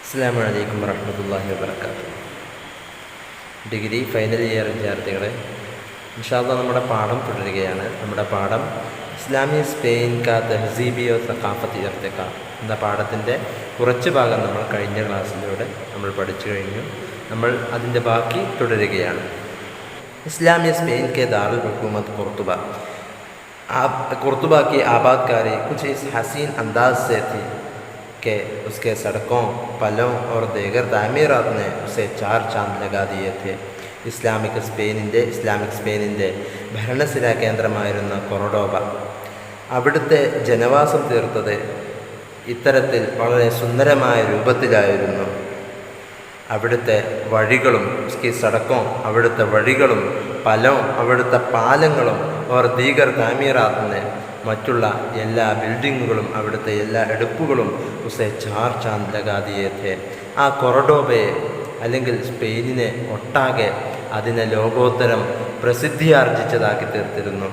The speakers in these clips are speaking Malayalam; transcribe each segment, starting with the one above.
അസ്സലാമു അലൈക്കും വറഹ്മത്തുള്ളാഹി വബറകാതുഹു. ഡിഗ്രി ഫൈനൽ ഇയർ വിദ്യാർത്ഥികളെ, ഇൻഷാ അല്ലാഹ് നമ്മുടെ പാഠം തുടരുകയാണ്. നമ്മുടെ പാഠം ഇസ്ലാമി സ്പെയിൻ കാ തെഹ്സീബിയോ സഖാഫത്തി ഇർത്തിഖ എന്ന പാഠത്തിൻ്റെ കുറച്ച് ഭാഗം നമ്മൾ കഴിഞ്ഞ ക്ലാസ്സിലൂടെ നമ്മൾ പഠിച്ചു കഴിഞ്ഞു. നമ്മൾ അതിൻ്റെ ബാക്കി തുടരുകയാണ്. इस्लामी स्पेन के दारुल हुकूमत कुर्तुबा की आबादकारी कुछ इस हसीन अंदाज से थी कि उसके सड़कों, पलों और दीगर तामीरात ने उसे चार चांद लगा दिए थे. ഇസ്ലാമിക് സ്പെയിനിൻ്റെ ഭരണസിരാ കേന്ദ്രമായിരുന്ന കൊറഡോബ, അവിടുത്തെ ജനവാസം തീർത്തത് ഇത്തരത്തിൽ വളരെ സുന്ദരമായ രൂപത്തിലായിരുന്നു. അവിടുത്തെ വഴികളും, സടക്കവും, അവിടുത്തെ വഴികളും, പലവും, അവിടുത്തെ പാലങ്ങളും, ഓർ ദീഗർ താമീറാത്തിന്, മറ്റുള്ള എല്ലാ ബിൽഡിങ്ങുകളും, അവിടുത്തെ എല്ലാ എടുപ്പുകളും ഉസെ ചാർ ചാന്ദ് ലഗാദിയേത്തെ, ആ കൊറഡോബയെ അല്ലെങ്കിൽ സ്പെയിനിനെ ഒട്ടാകെ അതിനെ ലോകോത്തരം പ്രസിദ്ധിയാർജിച്ചതാക്കി തീർത്തിരുന്നു.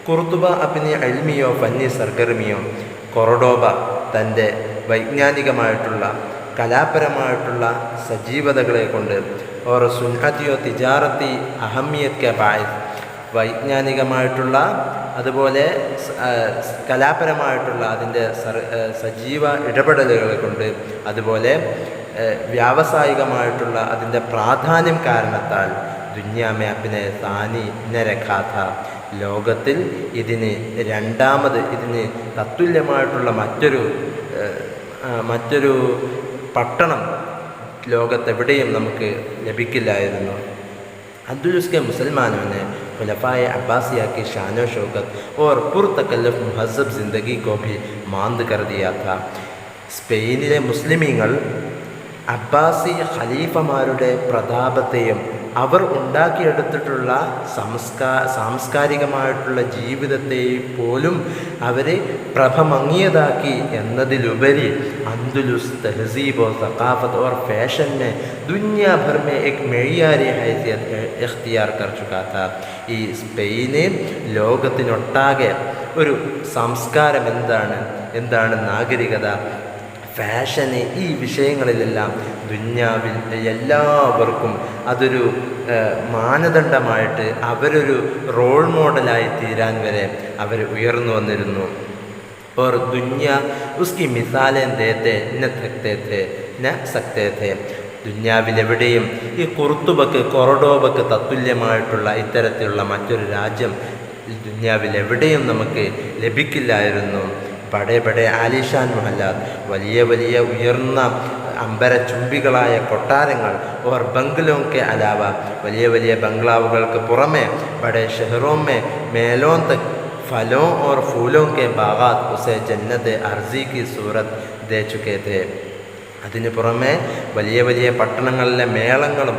കുർത്തുബ അപ്പിനി അൽമിയോ ഫന്നി സർഗർമിയോ, കൊറഡോബ തൻ്റെ വൈജ്ഞാനികമായിട്ടുള്ള കലാപരമായിട്ടുള്ള സജീവതകളെ കൊണ്ട്, ഓർ സുന്നത്തിയോ തിജാറത്തി അഹമ്മിയത് കെ ബായസ്, വൈജ്ഞാനികമായിട്ടുള്ള അതുപോലെ കലാപരമായിട്ടുള്ള അതിൻ്റെ സജീവ ഇടപെടലുകളെ കൊണ്ട്, അതുപോലെ വ്യാവസായികമായിട്ടുള്ള അതിൻ്റെ പ്രാധാന്യം കാരണത്താൽ ദുന്യാമേ അപ്പിനെ സാനി നരഖാഥ, ലോകത്തിൽ ഇതിന് തത്തുല്യമായിട്ടുള്ള മറ്റൊരു പട്ടണം ലോകത്തെവിടെയും നമുക്ക് ലഭിക്കില്ലായിരുന്നു. अंदलुस के मुसलमानों ने खुलफाए अब्बासिया की शानो शौकत और पुरतकल्लफ महज़ब ज़िंदगी को भी मांद कर दिया था. സ്പെയിനിലെ മുസ്ലിമീങ്ങൾ അബ്ബാസി ഖലീഫമാരുടെ പ്രതാപത്തെയും അവർ ഉണ്ടാക്കിയെടുത്തിട്ടുള്ള സാംസ്കാരികമായിട്ടുള്ള ജീവിതത്തെയും പോലും അവരെ പ്രഭമങ്ങിയതാക്കി എന്നതിലുപരി अंदलुस तहजीब और सकाफत और फैशन में दुनिया भर में एक मेयारी हैसियत इख्तियार कर चुका था. ഈ സ്പെയിന് ലോകത്തിനൊട്ടാകെ ഒരു സംസ്കാരം, എന്താണ് നാഗരികത, ഫാഷന്, ഈ വിഷയങ്ങളിലെല്ലാം ദുന്യാവിൽ എല്ലാവർക്കും അതൊരു മാനദണ്ഡമായിട്ട്, അവരൊരു റോൾ മോഡലായി തീരാൻ വരെ അവർ ഉയർന്നു വന്നിരുന്നു. और दुनिया उसकी मिसालें देते न सकते थे. ദുന്യാവിലെവിടെയും ഈ കൊറഡോബക്ക് തത്തുല്യമായിട്ടുള്ള ഇത്തരത്തിലുള്ള മറ്റൊരു രാജ്യം ദുന്യാവിലെവിടെയും നമുക്ക് ലഭിക്കില്ലായിരുന്നു. ബഡേ ആലിഷാൻ മഹല്ലാത്ത്, വലിയ ഉയർന്ന അമ്പരചുംബികളായ കൊട്ടാരങ്ങൾ, ഓർ ബംഗ്ലോക്കെ അലാവ, വലിയ ബംഗ്ലാവുകൾക്ക് പുറമെ ബഡേ ഷെഹറോമേ മേലോൻ തക് ഫലോं और फूलों के बागात उसे जन्नत अर्जी की सूरत दे चुके थे. അതിന് പുറമെ വലിയ പട്ടണങ്ങളിലെ മേളങ്ങളും,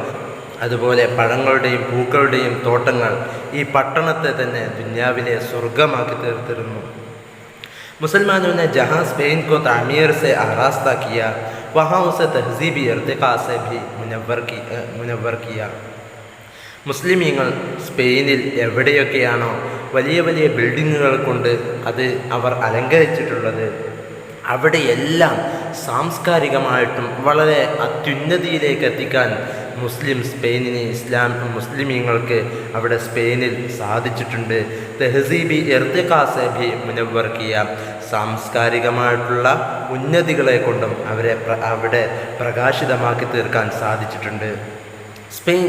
അതുപോലെ പഴങ്ങളുടെയും പൂക്കളുടെയും തോട്ടങ്ങൾ ഈ പട്ടണത്തെ തന്നെ ദുന്യാവിലെ സ്വർഗമാക്കി തീർത്തിരുന്നു. मुसलमानों ने जहाँ स्पेन को तामीर से आरास्ता किया, वहाँ उसे तहजीबी इर्तिक़ा से भी मुनव्वर किया. മുസ്ലിമീങ്ങൾ സ്പെയിനിൽ എവിടെയൊക്കെയാണോ വലിയ ബിൽഡിങ്ങുകൾ കൊണ്ട് അവർ അലങ്കരിച്ചിട്ടുള്ളത്, അവിടെയെല്ലാം സാംസ്കാരികമായിട്ടും വളരെ അത്യുന്നതിയിലേക്ക് എത്തിക്കാൻ മുസ്ലിമീങ്ങൾക്ക് അവിടെ സ്പെയിനിൽ സാധിച്ചിട്ടുണ്ട്. തെഹ്സീബി ഇർത്തിഖാ സേ ഭി മുനവ്വർ കിയ, സാംസ്കാരികമായിട്ടുള്ള ഉന്നതികളെ കൊണ്ടും അവിടെ പ്രകാശിതമാക്കി തീർക്കാൻ സാധിച്ചിട്ടുണ്ട്. स्पेन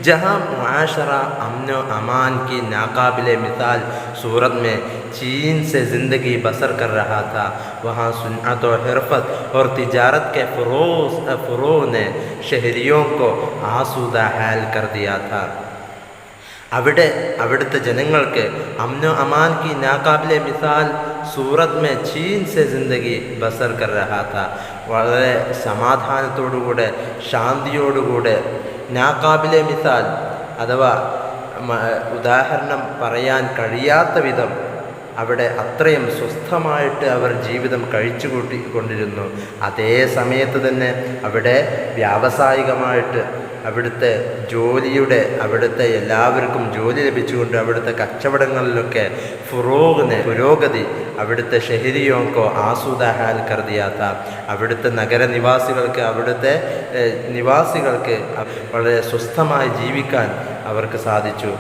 जहाँ मुआशरा अमन अमान की नाकाबिले मिसाल सूरत में चीन से ज़िंदगी बसर कर रहा था, वहाँ सुन्नत और हिरफत और तिजारत के फ़रोग़ ने शहरियों को आसूदा हाल कर दिया था. അവിടുത്തെ ജനങ്ങൾക്ക് അമ്നോ അമാൻ കി നാകാബിലെ മിസാൽ സൂറത്ത് മേ ചീൻ സെ ജിന്ദഗി ബസർ കർ രഹാ താ, വളരെ സമാധാനത്തോടുകൂടെ ശാന്തിയോടുകൂടെ, നാകാബിലെ മിസാൽ അഥവാ ഉദാഹരണം പറയാൻ കഴിയാത്ത വിധം അവിടെ അത്രയും സ്വസ്ഥമായിട്ട് അവർ ജീവിതം കഴിച്ചുകൂട്ടിക്കൊണ്ടിരുന്നു. അതേ സമയത്ത് തന്നെ അവിടെ വ്യാവസായികമായിട്ട് അവിടുത്തെ ജോലിയുടെ അവിടുത്തെ എല്ലാവർക്കും ജോലി ലഭിച്ചുകൊണ്ട് അവിടുത്തെ കച്ചവടങ്ങളിലൊക്കെ പുരോഗതി അവിടുത്തെ ഷെഹരിയോങ്കോ ആസൂദാഹാൽ കരുതിയാത്ത അവിടുത്തെ നഗരനിവാസികൾക്ക് അവിടുത്തെ നിവാസികൾക്ക് വളരെ സ്വസ്ഥമായി ജീവിക്കാൻ അവർക്ക് സാധിച്ചു.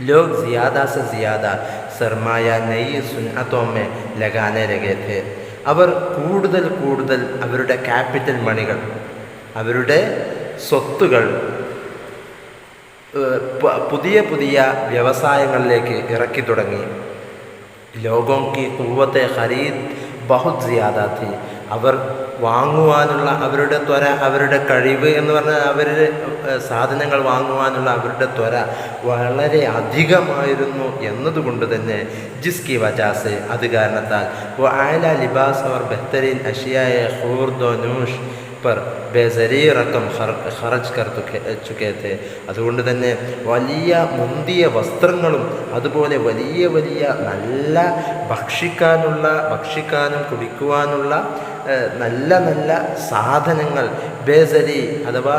लोग ज़्यादा से ज़्यादा सरमाया नई सुन्नतों में लगाने लगे थे. അവർ കൂടുതൽ അവരുടെ ക്യാപിറ്റൽ മണികൾ അവരുടെ സ്വത്തുകൾ പുതിയ വ്യവസായങ്ങളിലേക്ക് ഇറക്കി തുടങ്ങി. ലോഗോं की क़ुव्वत ख़रीद बहुत ज़्यादा थी. അവർ വാങ്ങുവാനുള്ള അവരുടെ ത്വര, അവരുടെ കഴിവ് എന്ന് പറഞ്ഞാൽ അവരുടെ സാധനങ്ങൾ വാങ്ങുവാനുള്ള അവരുടെ ത്വര വളരെ അധികമായിരുന്നു എന്നതുകൊണ്ട് തന്നെ ജിസ്കി വജാസ് അത് കാരണത്താൽ वो आला लिबास और बेहतरीन अशियाए खुर्दोनूश पर बेजरी रकम ഖറജ് കർ ചുക്കേ थे. അതുകൊണ്ട് തന്നെ വലിയ മുന്തിയ വസ്ത്രങ്ങളും അതുപോലെ വലിയ നല്ല ഭക്ഷിക്കാനും കുടിക്കുവാനുള്ള നല്ല സാധനങ്ങൾ ബേസരി അഥവാ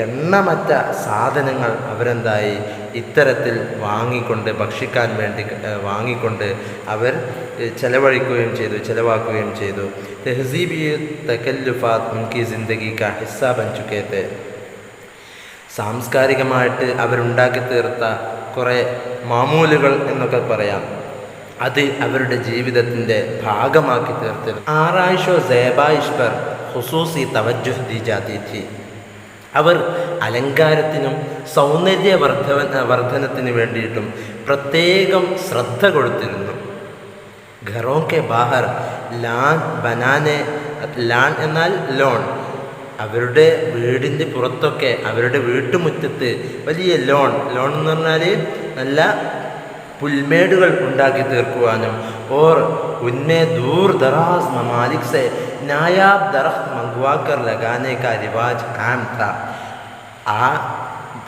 എണ്ണമറ്റ സാധനങ്ങൾ അവരെന്തായി ഇത്തരത്തിൽ ഭക്ഷിക്കാൻ വേണ്ടി വാങ്ങിക്കൊണ്ട് അവർ ചെലവാക്കുകയും ചെയ്തു. തെഹ്സീബി തകല്ലുഫാത്ത് ഉൻകി ജിന്ദഗി കാ ഹിസ്സ ബൻ ചുക്കേ थे. സാംസ്കാരികമായിട്ട് അവരുണ്ടാക്കി തീർത്ത കുറേ മാമൂലുകൾ എന്നൊക്കെ പറയാം, അത് അവരുടെ ജീവിതത്തിൻ്റെ ഭാഗമാക്കി തീർത്തിരുന്നു. ആറായിഷോ സേബായിഷ് പർ ഖുസൂസി തവജ്ജുഹ് ദി ജാതി थी. അവർ അലങ്കാരത്തിനും സൗന്ദര്യവർദ്ധനത്തിന് വേണ്ടിയിട്ടും പ്രത്യേകം ശ്രദ്ധ കൊടുത്തിരുന്നു. ഘറോं के बाहर लान बनाने, लाൻ എന്നാൽ ലോൺ, അവരുടെ വീടിൻ്റെ പുറത്തൊക്കെ അവരുടെ വീട്ടുമുറ്റത്ത് വലിയ ലോൺ എന്ന് പറഞ്ഞാൽ നല്ല പുൽമേടുകൾ ഉണ്ടാക്കി തീർക്കുവാനും ഓർ ഉന്മേ ദൂർ ദറാസ് മമാലിക് സെ നായാബ് ദറഖ്ത് മംഗ്വാക്കർ ലഗാനെ കാ റിവാജ് ആം ഥാ. ആ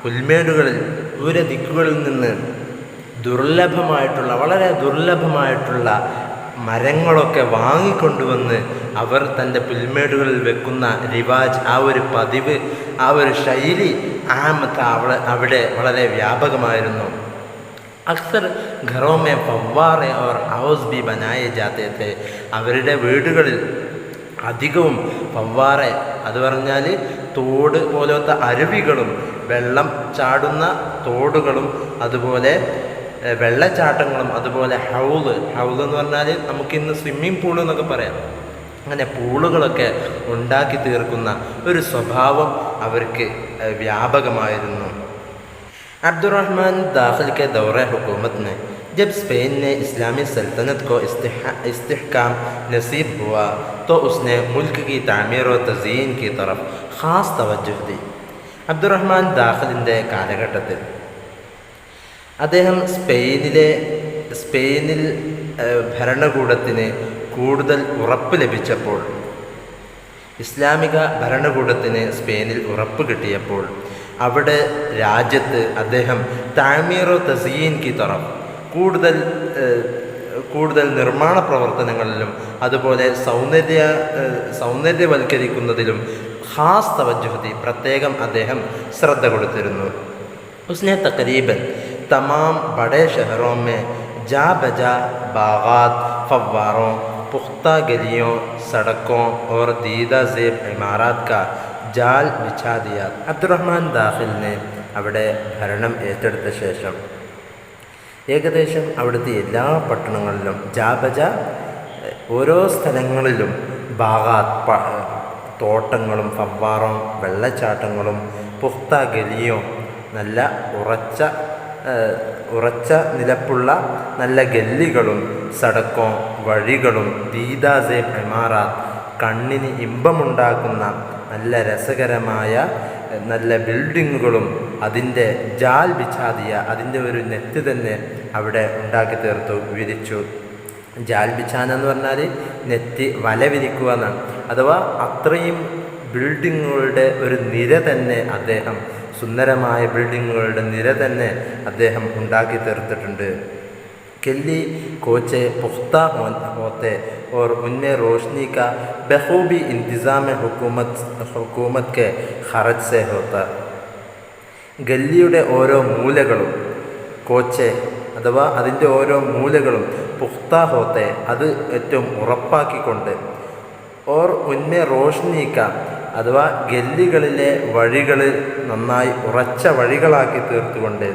പുൽമേടുകളിൽ ദൂരദിക്കുകളിൽ നിന്ന് വളരെ ദുർലഭമായിട്ടുള്ള മരങ്ങളൊക്കെ വാങ്ങിക്കൊണ്ടുവന്ന് അവർ തൻ്റെ പുൽമേടുകളിൽ വെക്കുന്ന റിവാജ്, ആ ഒരു പതിവ്, ആ ഒരു ശൈലി അവിടെ വളരെ വ്യാപകമായിരുന്നു. അക്സർ ഘറോं में फव्वारे और हाउस भी बनाए जाते थे. അവരുടെ വീടുകളിൽ അധികവും ഫവ്വാറെ അത് പറഞ്ഞാൽ തോട് പോലത്തെ അരുവികളും വെള്ളം ചാടുന്ന തോടുകളും അതുപോലെ വെള്ളച്ചാട്ടങ്ങളും അതുപോലെ ഹൗള് എന്ന് പറഞ്ഞാൽ നമുക്കിന്ന് സ്വിമ്മിംഗ് പൂൾ എന്നൊക്കെ പറയാം. അങ്ങനെ പൂളുകളൊക്കെ ഉണ്ടാക്കി തീർക്കുന്ന ഒരു സ്വഭാവം അവർക്ക് വ്യാപകമായിരുന്നു. अब्दुर्रहमान दाखिल के दौरे हुकूमत में जब स्पेन ने इस्लामी सल्तनत को इस्तिहकाम नसीब हुआ तो उसने मुल्क की तामीर और तज़ीन की तरफ ख़ास तवज्जुह दी. അബ്ദുറഹ്മാൻ ദാഖിലിൻ്റെ കാലഘട്ടത്തിൽ അദ്ദേഹം സ്പെയിനിൽ ഭരണകൂടത്തിന് കൂടുതൽ ഉറപ്പ് ലഭിച്ചപ്പോൾ, ഇസ്ലാമിക ഭരണകൂടത്തിന് സ്പെയിനിൽ ഉറപ്പ് കിട്ടിയപ്പോൾ അവിടെ രാജ്യത്ത് അദ്ദേഹം താമീറോ തസീൻ കി തറഫ് കൂടുതൽ നിർമ്മാണ പ്രവർത്തനങ്ങളിലും അതുപോലെ സൗന്ദര്യവൽക്കരിക്കുന്നതിലും ഖാസ് തവജ്ജുഹ് പ്രത്യേകം അദ്ദേഹം ശ്രദ്ധ കൊടുത്തിരുന്നു. उसने तकरीबन तमाम बड़े शहरों में जा बजा बागात, फव्वारों, पुख्ता गलियों, सड़कों और दीदा ज़ेब इमारत का ജാൽ ബിഛാ ദിയ. അബ്ദുറഹ്മാൻ ദാഖിലിനെ അവിടെ ഭരണം ഏറ്റെടുത്ത ശേഷം ഏകദേശം അവിടുത്തെ എല്ലാ പട്ടണങ്ങളിലും ജാബജ ഓരോ സ്ഥലങ്ങളിലും ബാഗാത്ത് തോട്ടങ്ങളും ഫവ്വാറും വെള്ളച്ചാട്ടങ്ങളും പുഖ്ത ഗലിയോ നല്ല ഉറച്ച നിലപ്പുള്ള നല്ല ഗല്ലികളും സടക്കോ വഴികളും ദീദാസേബ് ഇമാറാത്ത് കണ്ണിന് ഇമ്പമുണ്ടാക്കുന്ന നല്ല രസകരമായ നല്ല ബിൽഡിങ്ങുകളും അതിൻ്റെ ജാൽ ബിഛാദിയ അതിൻ്റെ ഒരു നെറ്റ് തന്നെ അവിടെ ഉണ്ടാക്കി തീർത്തു, വിരിച്ചു. ജാൽ ബിഛാന എന്ന് പറഞ്ഞാൽ നെറ്റ് വല വിരിക്കുക എന്നാണ്. അഥവാ അത്രയും ബിൽഡിങ്ങുകളുടെ ഒരു നിര തന്നെ അദ്ദേഹം, സുന്ദരമായ ബിൽഡിങ്ങുകളുടെ നിര തന്നെ അദ്ദേഹം ഉണ്ടാക്കി തീർത്തിട്ടുണ്ട്. गली कोचे पुख्ता होते और उनमें रोशनी का बखूबी इंतज़ाम हुकूमत के ഖറജ് से होता. ഗല്ലിയുടെ ഓരോ മൂലകളും കോച്ചെ അഥവാ അതിൻ്റെ ഓരോ മൂലകളും പുഖ്ത ഹോത്തെ അത് ഏറ്റവും ഉറപ്പാക്കിക്കൊണ്ട് ഓർ ഉന്മെ റോഷ്നിക്ക അഥവാ ഗല്ലികളിലെ വഴികൾ നന്നായി ഉറച്ച വഴികളാക്കി തീർത്തുകൊണ്ട്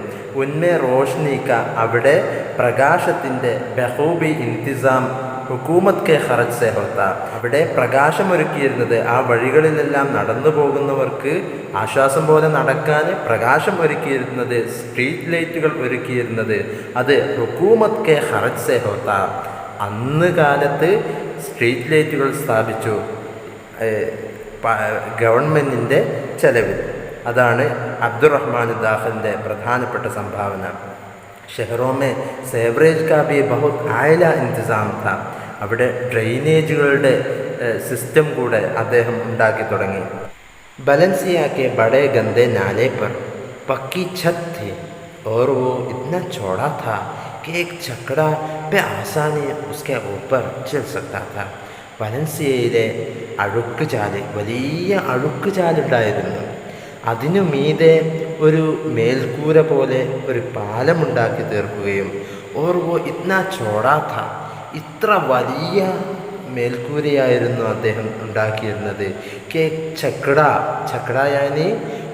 ഉന്മെ റോഷ്നിക്ക അവിടെ പ്രകാശത്തിൻ്റെ ബഹൂബി ഇൻതിസാം ഹുക്കൂമത്ത് കെ ഖറജ് സെ ഹോത്ത അവിടെ പ്രകാശമൊരുക്കിയിരുന്നത് ആ വഴികളിലെല്ലാം നടന്നു പോകുന്നവർക്ക് ആശ്വാസം പോലെ നടക്കാൻ പ്രകാശം ഒരുക്കിയിരുന്നത് സ്ട്രീറ്റ് ലൈറ്റുകൾ ഒരുക്കിയിരുന്നത് അത് ഹുക്കൂമത്ത് കെ ഖറജ് സെ ഹോത്ത അന്ന് കാലത്ത് സ്ട്രീറ്റ് ലൈറ്റുകൾ സ്ഥാപിച്ചു ഗവൺമെൻറ്റിൻ്റെ ചെലവിൽ. അതാണ് അബ്ദുറഹ്മാൻ ദാഖലിൻ്റെ പ്രധാനപ്പെട്ട സംഭാവന. ഷെഹറോ മേ സേവറേജ് കാ ഭി ബഹുത് ആയല ഇൻതിസാം था. അവിടെ ഡ്രെയിനേജുകളുടെ സിസ്റ്റം കൂടെ അദ്ദേഹം ഉണ്ടാക്കി തുടങ്ങി. बलेंसिया के बड़े गंदे नाले पर पक्की छत थी और वो इतना चौड़ा था कि एक छकड़ा पे आसानी उसके ऊपर चल सकता था. വലൻസിയയിലെ അഴുക്കുചാല്, വലിയ അഴുക്കുചാലുണ്ടായിരുന്നു. അതിനു മീതെ ഒരു മേൽക്കൂര പോലെ ഒരു പാലമുണ്ടാക്കി തീർക്കുകയും ഓർ വോ ഇത്നാ ചോടാ ഥാ, ഇത്ര വലിയ മേൽക്കൂരയായിരുന്നു അദ്ദേഹം ഉണ്ടാക്കിയിരുന്നത്. കെ ചക്രായാനി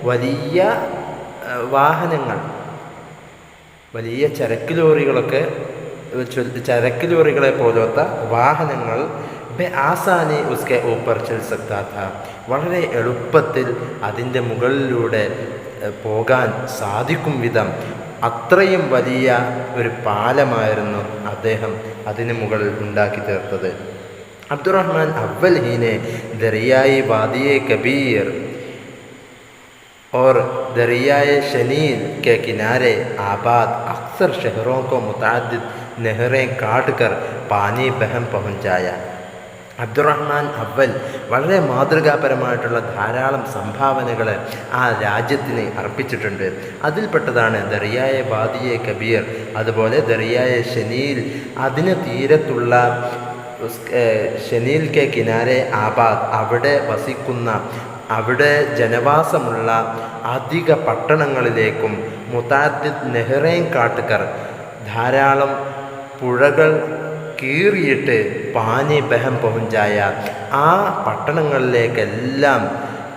വലിയ വാഹനങ്ങൾ, വലിയ ചരക്ക് ലോറികളെ പോലത്തെ വാഹനങ്ങൾ ബെ ആസാനി ഉസ്കെ ഊപ്പർ ചൽ സക്താ ഥാ, വളരെ എളുപ്പത്തിൽ അതിൻ്റെ മുകളിലൂടെ പോകാൻ സാധിക്കും വിധം അത്രയും വലിയ ഒരു പാലമായിരുന്നു അദ്ദേഹം അതിന് മുകളിൽ ഉണ്ടാക്കി തീർത്തത്. അബ്ദുറഹ്മാൻ അവൽ ही ने दरियाई वादिये कबीर और दरियाए शनील के किनारे आबाद अक्सर शहरों को मुतअद्दिद नहरें काट कर पानी बहम पहुँचाया. അബ്ദുറഹ്മാൻ അവൽ വളരെ മാതൃകാപരമായിട്ടുള്ള ധാരാളം സംഭാവനകൾ ആ രാജ്യത്തിന് അർപ്പിച്ചിട്ടുണ്ട്. അതിൽപ്പെട്ടതാണ് ദറിയായ വാദിയെ കബീർ, അതുപോലെ ദറിയായ ഷനീൽ, അതിന് തീരത്തുള്ള ഷനീൽ കെ കിനാരെ ആബാദ്, അവിടെ വസിക്കുന്ന, അവിടെ ജനവാസമുള്ള അധിക പട്ടണങ്ങളിലേക്കും മുതഅദ്ദിദ് നെഹ്റേൻ കാട്ടുകർ, ധാരാളം പുഴകൾ കീറിയിട്ട് പാനി ബഹം പहुँचाയ, ആ പട്ടണങ്ങളിലേക്കെല്ലാം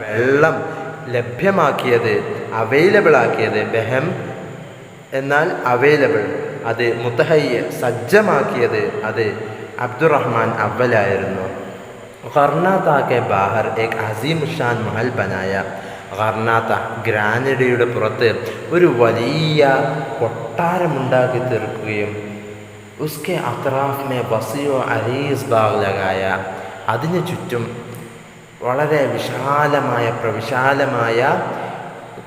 വെള്ളം ലഭ്യമാക്കിയത്, അവൈലബിളാക്കിയത്, ബഹം എന്നാൽ അവൈലബിൾ, അത് മുതഹയ്യ സജ്ജമാക്കിയത് അത് അബ്ദുറഹ്മാൻ അവലായിരുന്നു. ഖർനാത്ത കെ ബാഹർ ഏക് അസീം ഷാൻ മഹൽ ബനായ. ഖർനാത്ത ഗ്രാനഡയുടെ പുറത്ത് ഒരു വലിയ കൊട്ടാരമുണ്ടാക്കി തീർക്കുകയും ഉസ്കെ അത്രാഫ് മേ വസിയോ അരീസ് ബാഗ് ലഗായ, അതിന് ചുറ്റും വളരെ പ്രവിശാലമായ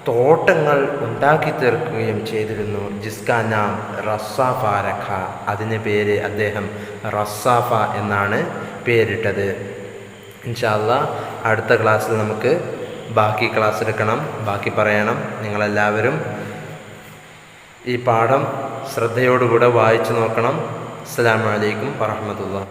തോട്ടങ്ങൾ ഉണ്ടാക്കി തീർക്കുകയും ചെയ്തിരുന്നു. ജിസ്കാ നാം റസ്സാഫ രഖ, അതിന് പേര് അദ്ദേഹം റസ്സാഫ എന്നാണ് പേരിട്ടത്. ഇൻഷാ അല്ലാഹ് അടുത്ത ക്ലാസ്സിൽ നമുക്ക് ബാക്കി ക്ലാസ് എടുക്കണം, ബാക്കി പറയണം. നിങ്ങളെല്ലാവരും ഈ പാഠം ശ്രദ്ധയോടുകൂടെ വായിച്ചു നോക്കണം. അസ്സലാമു അലൈക്കും വറഹ്മത്തുള്ളാഹി.